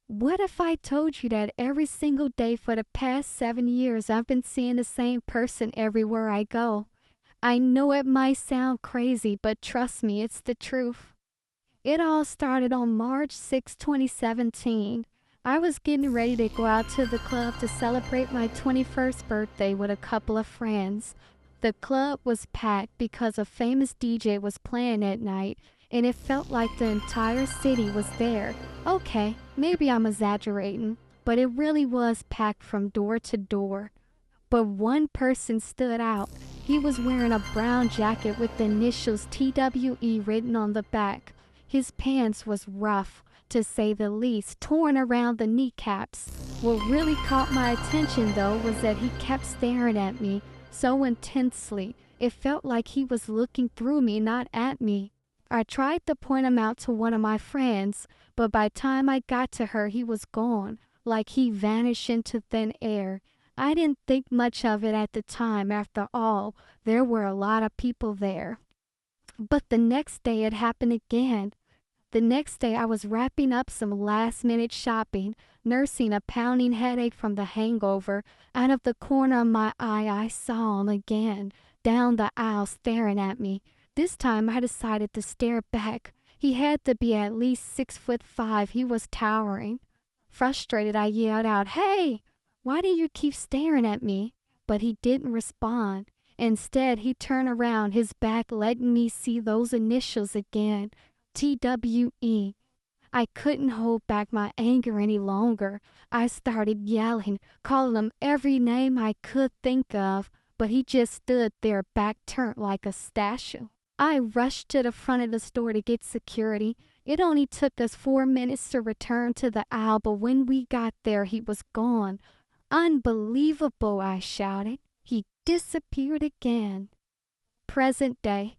What if I told you that every single day for the past 7 years I've been seeing the same person everywhere I go? I know it might sound crazy, but trust me, it's the truth. It all started on March 6, 2017. I was getting ready to go out to the club to celebrate my 21st birthday with a couple of friends. The club was packed because a famous DJ was playing at night, and it felt like the entire city was there. Okay, maybe I'm exaggerating, but it really was packed from door to door. But one person stood out. He was wearing a brown jacket with the initials TWE written on the back. His pants was rough, to say the least, torn around the kneecaps. What really caught my attention, though, was that he kept staring at me so intensely. It felt like he was looking through me, not at me. I tried to point him out to one of my friends, but by the time I got to her, he was gone, like he vanished into thin air. I didn't think much of it at the time. After all, there were a lot of people there. But the next day it happened again. The next day I was wrapping up some last-minute shopping, nursing a pounding headache from the hangover. Out of the corner of my eye, I saw him again, down the aisle staring at me. This time I decided to stare back. He had to be at least 6'5". He was towering. Frustrated, I yelled out, "Hey! Why do you keep staring at me?" But he didn't respond. Instead, he turned around, his back letting me see those initials again. TWE. I couldn't hold back my anger any longer. I started yelling, calling him every name I could think of, but he just stood there, back turned like a statue. I rushed to the front of the store to get security. It only took us 4 minutes to return to the aisle, but when we got there, he was gone. "Unbelievable," I shouted. He disappeared again. Present day.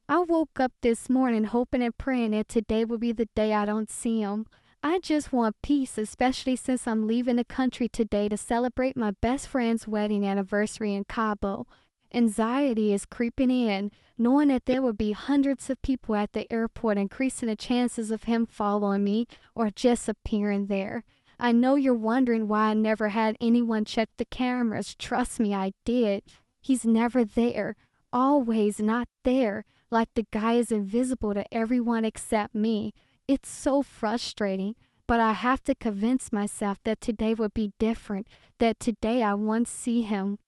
I woke up this morning hoping and praying that today will be the day I don't see him. I just want peace, especially since I'm leaving the country today to celebrate my best friend's wedding anniversary in Cabo. Anxiety is creeping in, knowing that there will be hundreds of people at the airport, increasing the chances of him following me or just appearing there. I know you're wondering why I never had anyone check the cameras. Trust me, I did. He's never there. Always not there. Like the guy is invisible to everyone except me. It's so frustrating. But I have to convince myself that today will be different. That today I won't see him.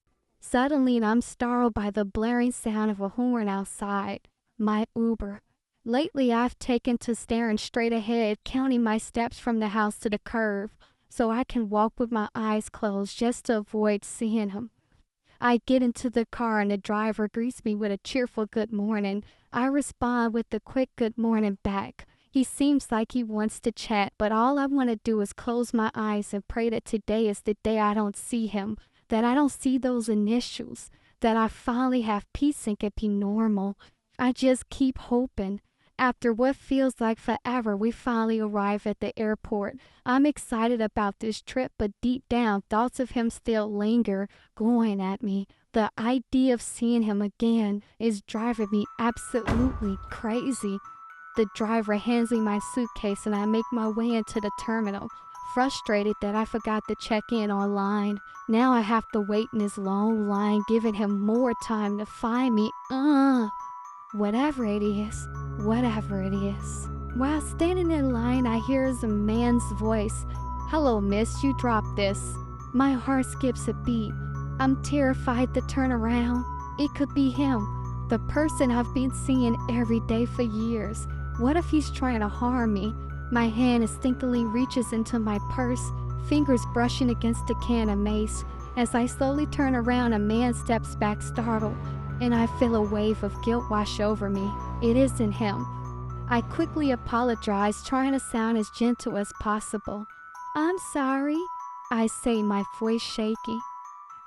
Suddenly I'm startled by the blaring sound of a horn outside. My Uber. Lately, I've taken to staring straight ahead, counting my steps from the house to the curve, so I can walk with my eyes closed just to avoid seeing him. I get into the car and the driver greets me with a cheerful good morning. I respond with a quick good morning back. He seems like he wants to chat, but all I want to do is close my eyes and pray that today is the day I don't see him, that I don't see those initials, that I finally have peace and can be normal. I just keep hoping. After what feels like forever, we finally arrive at the airport. I'm excited about this trip, but deep down, thoughts of him still linger, glowing at me. The idea of seeing him again is driving me absolutely crazy. The driver hands me my suitcase and I make my way into the terminal. Frustrated that I forgot to check in online. Now I have to wait in this long line, giving him more time to find me. Whatever it is. While standing in line, I hear a man's voice. "Hello, miss, you dropped this." My heart skips a beat. I'm terrified to turn around. It could be him, the person I've been seeing every day for years. What if he's trying to harm me? My hand instinctively reaches into my purse, fingers brushing against a can of mace. As I slowly turn around, a man steps back startled, and I feel a wave of guilt wash over me. It isn't him. I quickly apologize, trying to sound as gentle as possible. "I'm sorry," I say, my voice shaky.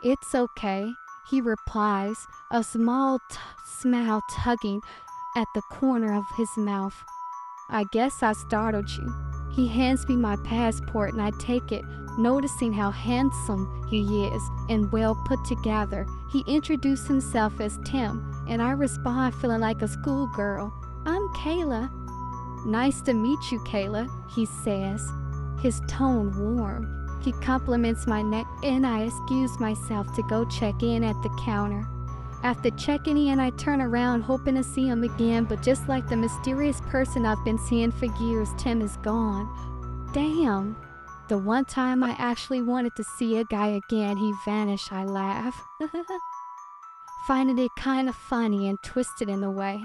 "It's okay," he replies, a small smile tugging at the corner of his mouth. "I guess I startled you." He hands me my passport and I take it, noticing how handsome he is and well put together. He introduced himself as Tim, and I respond feeling like a schoolgirl. "I'm Kayla." "Nice to meet you, Kayla," he says. his tone warm. He compliments my neck and I excuse myself to go check in at the counter. After checking in, I turn around hoping to see him again, but just like the mysterious person I've been seeing for years, Tim is gone. Damn. The one time I actually wanted to see a guy again, he vanished, I laugh. Finding it kinda funny and twisted in a way.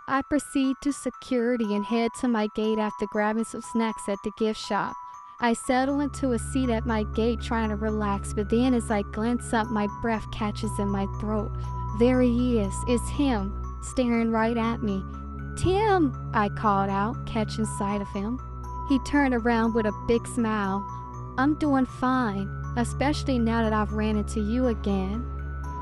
I proceed to security and head to my gate after grabbing some snacks at the gift shop. I settle into a seat at my gate trying to relax, but then as I glance up, my breath catches in my throat. There he is. It's him, staring right at me. "Tim!" I called out, catching sight of him. He turned around with a big smile. "I'm doing fine, especially now that I've ran into you again."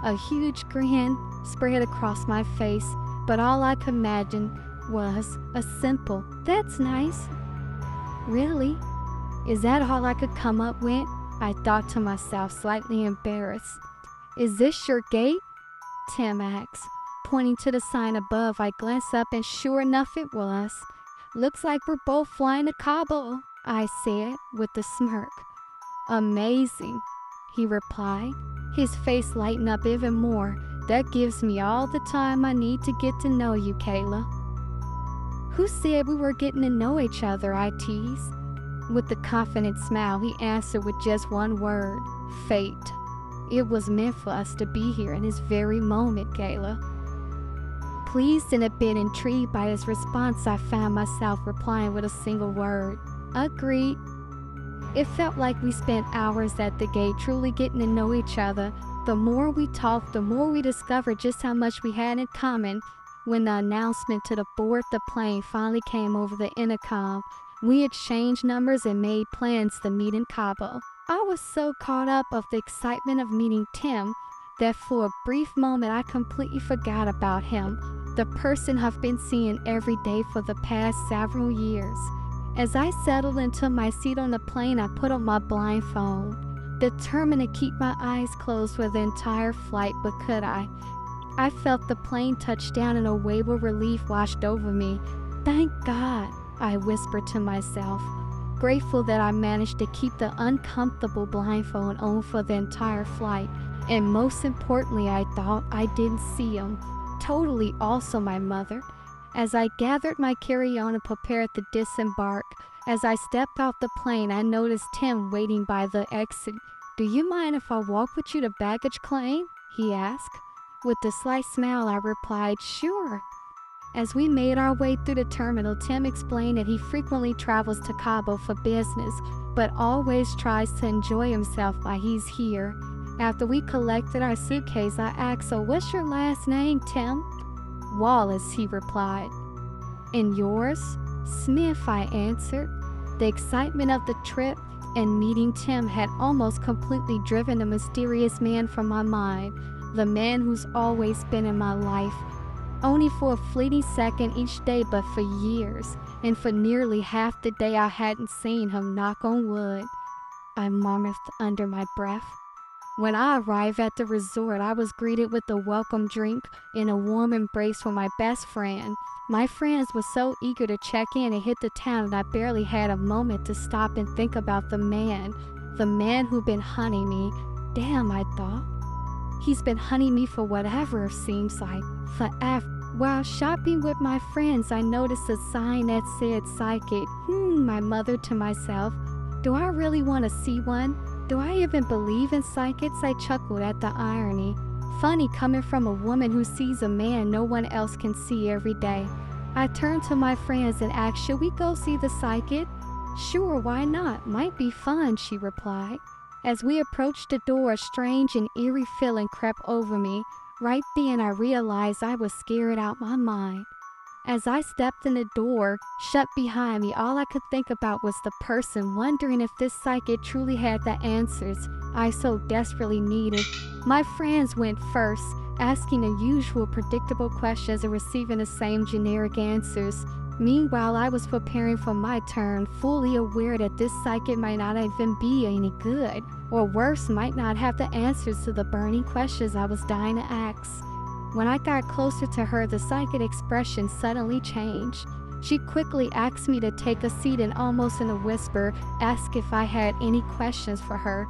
A huge grin spread across my face, but all I could imagine was a simple, "That's nice." Really? Is that all I could come up with? I thought to myself, slightly embarrassed. "Is this your gate?" Tim asks. Pointing to the sign above, I glance up and sure enough it was. "Looks like we're both flying to Cabo," I said with a smirk. "Amazing," he replied, his face lighting up even more. "That gives me all the time I need to get to know you, Kayla." "Who said we were getting to know each other?" I teased. With a confident smile, he answered with just one word: "Fate. It was meant for us to be here in this very moment, Kayla." Pleased and a bit intrigued by his response, I found myself replying with a single word: "Agreed." It felt like we spent hours at the gate truly getting to know each other. The more we talked, the more we discovered just how much we had in common. When the announcement to board the plane finally came over the intercom, we exchanged numbers and made plans to meet in Cabo. I was so caught up of the excitement of meeting Tim that for a brief moment I completely forgot about him, the person I've been seeing every day for the past several years. As I settled into my seat on the plane, I put on my blindfold, determined to keep my eyes closed for the entire flight, but could I? I felt the plane touch down and a wave of relief washed over me. "Thank God," I whispered to myself, grateful that I managed to keep the uncomfortable blindfold on for the entire flight. And most importantly, I thought, I didn't see him. Totally also my mother. As I gathered my carry-on and prepared to disembark, as I stepped off the plane, I noticed Tim waiting by the exit. "Do you mind if I walk with you to baggage claim?" he asked. With a slight smile, I replied, "Sure." As we made our way through the terminal, Tim explained that he frequently travels to Cabo for business, but always tries to enjoy himself while he's here. After we collected our suitcase, I asked, "So what's your last name, Tim?" "Wallace," he replied. "And yours?" "Smith," I answered. The excitement of the trip and meeting Tim had almost completely driven the mysterious man from my mind, the man who's always been in my life. Only for a fleeting second each day, but for years, and for nearly half the day I hadn't seen him, knock on wood, I murmured under my breath. When I arrived at the resort, I was greeted with a welcome drink and a warm embrace from my best friend. My friends were so eager to check in and hit the town that I barely had a moment to stop and think about the man who'd been hunting me. Damn, I thought. He's been hunting me for whatever seems like forever. While shopping with my friends, I noticed a sign that said psychic. I muttered to myself, do I really want to see one? Do I even believe in psychics? I chuckled at the irony. Funny coming from a woman who sees a man no one else can see every day. I turned to my friends and asked, should we go see the psychic? Sure, why not? Might be fun, she replied. As we approached the door, a strange and eerie feeling crept over me. Right then, I realized I was scared out my mind. As I stepped in the door, shut behind me, all I could think about was the person, wondering if this psychic truly had the answers I so desperately needed. My friends went first, asking the usual predictable questions and receiving the same generic answers. Meanwhile, I was preparing for my turn, fully aware that this psychic might not even be any good, or worse, might not have the answers to the burning questions I was dying to ask. When I got closer to her, the psychic expression suddenly changed. She quickly asked me to take a seat and almost in a whisper asked if I had any questions for her.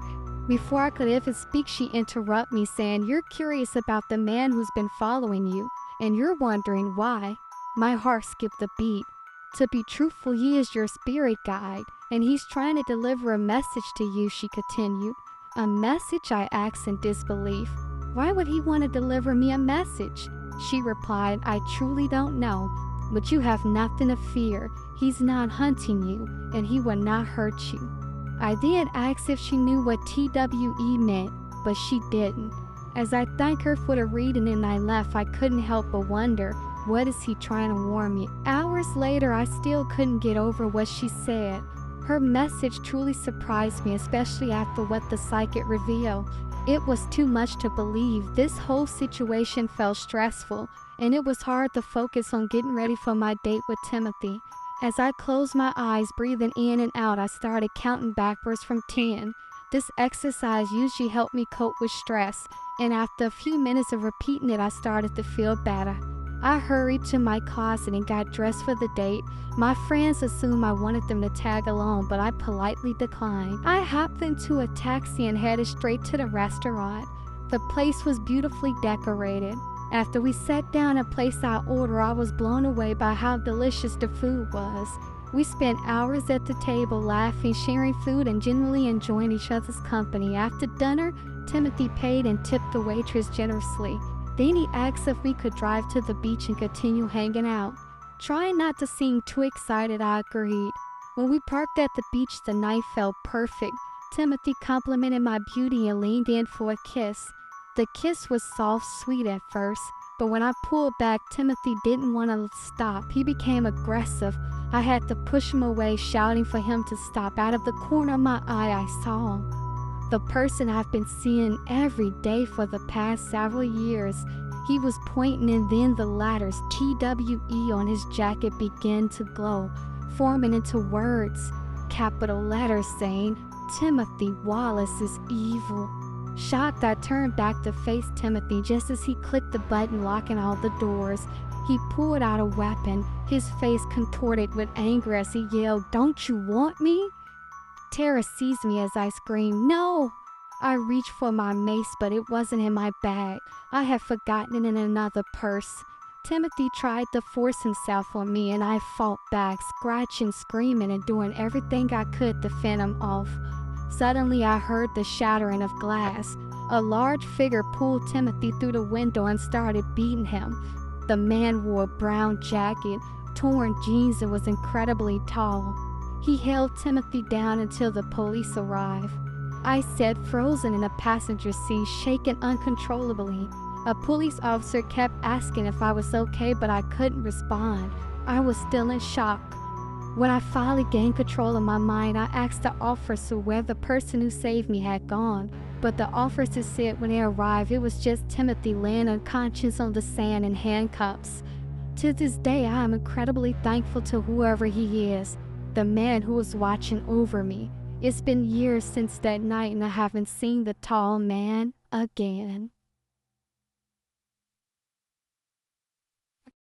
Before I could even speak, she interrupted me saying, "You're curious about the man who's been following you, and you're wondering why." My heart skipped a beat. "To be truthful, he is your spirit guide, and he's trying to deliver a message to you," she continued. "A message?" I asked in disbelief. "Why would he want to deliver me a message?" She replied, "I truly don't know, but you have nothing to fear. He's not hunting you, and he will not hurt you." I then asked if she knew what TWE meant, but she didn't. As I thanked her for the reading and I left, I couldn't help but wonder, what is he trying to warn me? Hours later, I still couldn't get over what she said. Her message truly surprised me, especially after what the psychic revealed. It was too much to believe. This whole situation felt stressful, and it was hard to focus on getting ready for my date with Timothy. As I closed my eyes, breathing in and out, I started counting backwards from 10. This exercise usually helped me cope with stress, and after a few minutes of repeating it, I started to feel better. I hurried to my closet and got dressed for the date. My friends assumed I wanted them to tag along, but I politely declined. I hopped into a taxi and headed straight to the restaurant. The place was beautifully decorated. After we sat down and placed our order, I was blown away by how delicious the food was. We spent hours at the table laughing, sharing food, and genuinely enjoying each other's company. After dinner, Timothy paid and tipped the waitress generously. Then he asked if we could drive to the beach and continue hanging out. Trying not to seem too excited, I agreed. When we parked at the beach, the night felt perfect. Timothy complimented my beauty and leaned in for a kiss. The kiss was soft, sweet at first, but when I pulled back, Timothy didn't want to stop. He became aggressive. I had to push him away, shouting for him to stop. Out of the corner of my eye, I saw the person I've been seeing every day for the past several years. He was pointing, and then the letters TWE on his jacket began to glow, forming into words, capital letters saying, "Timothy Wallace is evil." Shocked, I turned back to face Timothy just as he clicked the button locking all the doors. He pulled out a weapon, his face contorted with anger as he yelled, "Don't you want me?" Terror seized me as I screamed, "No!" I reached for my mace, but it wasn't in my bag. I had forgotten it in another purse. Timothy tried to force himself on me, and I fought back, scratching, screaming, and doing everything I could to fend him off. Suddenly, I heard the shattering of glass. A large figure pulled Timothy through the window and started beating him. The man wore a brown jacket, torn jeans, and was incredibly tall. He held Timothy down until the police arrived. I sat frozen in the passenger seat, shaking uncontrollably. A police officer kept asking if I was okay, but I couldn't respond. I was still in shock. When I finally gained control of my mind, I asked the officer where the person who saved me had gone. But the officer said when they arrived, it was just Timothy laying unconscious on the sand in handcuffs. To this day, I am incredibly thankful to whoever he is, the man who was watching over me. It's been years since that night, and I haven't seen the tall man again.